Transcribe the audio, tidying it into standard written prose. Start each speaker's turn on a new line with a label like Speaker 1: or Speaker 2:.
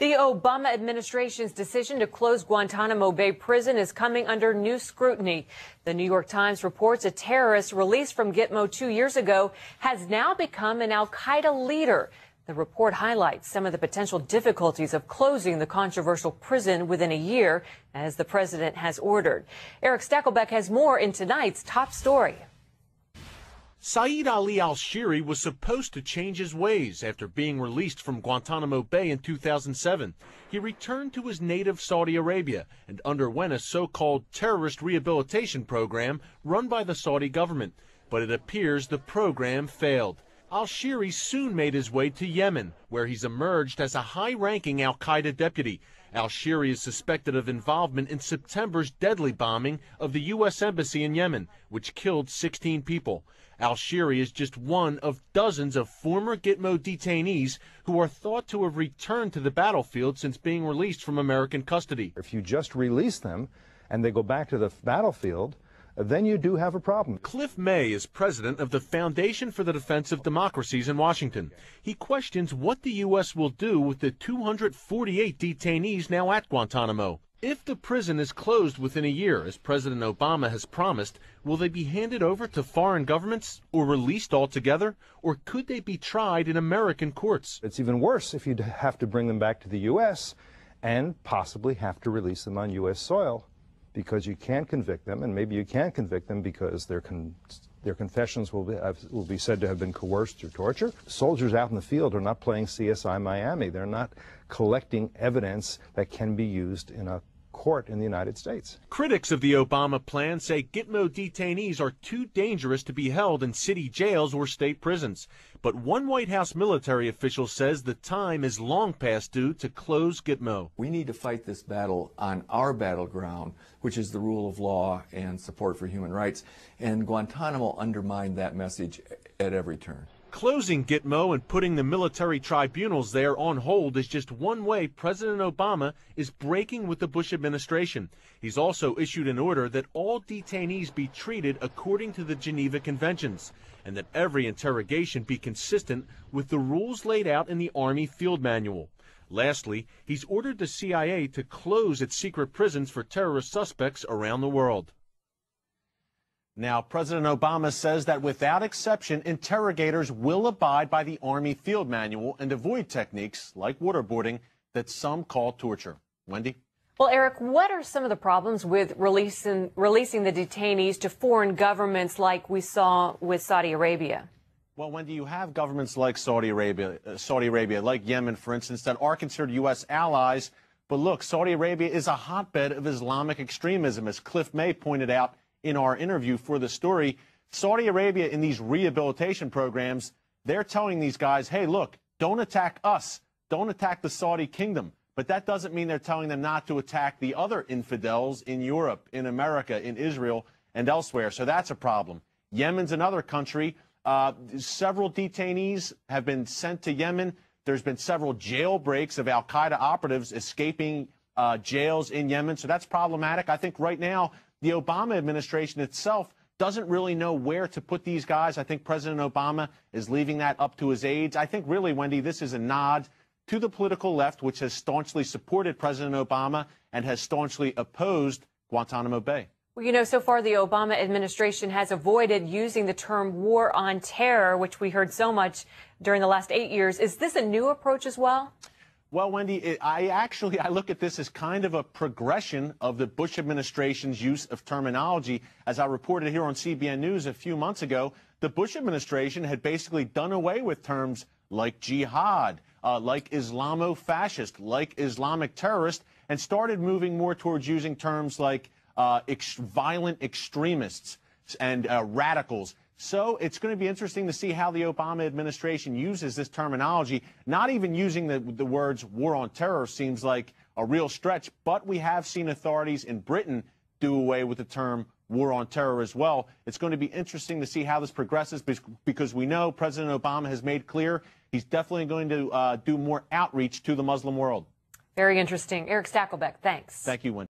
Speaker 1: The Obama administration's decision to close Guantanamo Bay prison is coming under new scrutiny. The New York Times reports a terrorist released from Gitmo 2 years ago has now become an al-Qaeda leader. The report highlights some of the potential difficulties of closing the controversial prison within a year, as the president has ordered. Eric Stakelbeck has more in tonight's top story.
Speaker 2: Saeed Ali al-Shiri was supposed to change his ways after being released from Guantanamo Bay in 2007. He returned to his native Saudi Arabia and underwent a so-called terrorist rehabilitation program run by the Saudi government. But it appears the program failed. Al-Shiri soon made his way to Yemen, where he's emerged as a high-ranking al-Qaeda deputy. Al-Shiri is suspected of involvement in September's deadly bombing of the U.S. Embassy in Yemen, which killed 16 people. Al-Shiri is just one of dozens of former Gitmo detainees who are thought to have returned to the battlefield since being released from American custody.
Speaker 3: If you just release them and they go back to the battlefield, then you do have a problem.
Speaker 2: Cliff May is president of the Foundation for the Defense of Democracies in Washington. He questions what the U.S. will do with the 248 detainees now at Guantanamo. If the prison is closed within a year, as President Obama has promised, will they be handed over to foreign governments or released altogether? Or could they be tried in American courts?
Speaker 3: It's even worse if you have to bring them back to the U.S. and possibly have to release them on U.S. soil, because you can't convict them, and maybe you can't convict them because their confessions will be said to have been coerced or torture. Soldiers out in the field are not playing CSI Miami. They're not collecting evidence that can be used in a court in the United States.
Speaker 2: Critics of the Obama plan say Gitmo detainees are too dangerous to be held in city jails or state prisons. But one White House military official says the time is long past due to close Gitmo.
Speaker 4: We need to fight this battle on our battleground, which is the rule of law and support for human rights. And Guantanamo undermined that message at every turn.
Speaker 2: Closing Gitmo and putting the military tribunals there on hold is just one way President Obama is breaking with the Bush administration. He's also issued an order that all detainees be treated according to the Geneva Conventions, and that every interrogation be consistent with the rules laid out in the Army Field Manual. Lastly, he's ordered the CIA to close its secret prisons for terrorist suspects around the world. Now, President Obama says that without exception, interrogators will abide by the Army Field Manual and avoid techniques like waterboarding that some call torture. Wendy?
Speaker 1: Well, Eric, what are some of the problems with releasing the detainees to foreign governments like we saw with Saudi Arabia?
Speaker 2: Well, Wendy, you have governments like Saudi Arabia, like Yemen, for instance, that are considered U.S. allies. But look, Saudi Arabia is a hotbed of Islamic extremism, as Cliff May pointed out in our interview for the story. Saudi Arabia, in these rehabilitation programs, they're telling these guys, hey, look, don't attack us. Don't attack the Saudi kingdom. But that doesn't mean they're telling them not to attack the other infidels in Europe, in America, in Israel, and elsewhere. So that's a problem. Yemen's another country. Several detainees have been sent to Yemen. There's been several jailbreaks of al-Qaeda operatives escaping jails in Yemen. So that's problematic. I think right now the Obama administration itself doesn't really know where to put these guys. I think President Obama is leaving that up to his aides. I think really, Wendy, this is a nod to the political left, which has staunchly supported President Obama and has staunchly opposed Guantanamo Bay.
Speaker 1: Well, you know, so far the Obama administration has avoided using the term war on terror, which we heard so much during the last 8 years. Is this a new approach as well?
Speaker 2: Well, Wendy, I look at this as kind of a progression of the Bush administration's use of terminology. As I reported here on CBN News a few months ago, the Bush administration had basically done away with terms like jihad, like Islamo-fascist, like Islamic terrorist, and started moving more towards using terms like violent extremists and radicals. So it's going to be interesting to see how the Obama administration uses this terminology. Not even using the words war on terror seems like a real stretch, but we have seen authorities in Britain do away with the term war on terror as well. It's going to be interesting to see how this progresses, because we know President Obama has made clear he's definitely going to do more outreach to the Muslim world.
Speaker 1: Very interesting. Eric Stakelbeck, thanks.
Speaker 2: Thank you, Wendy.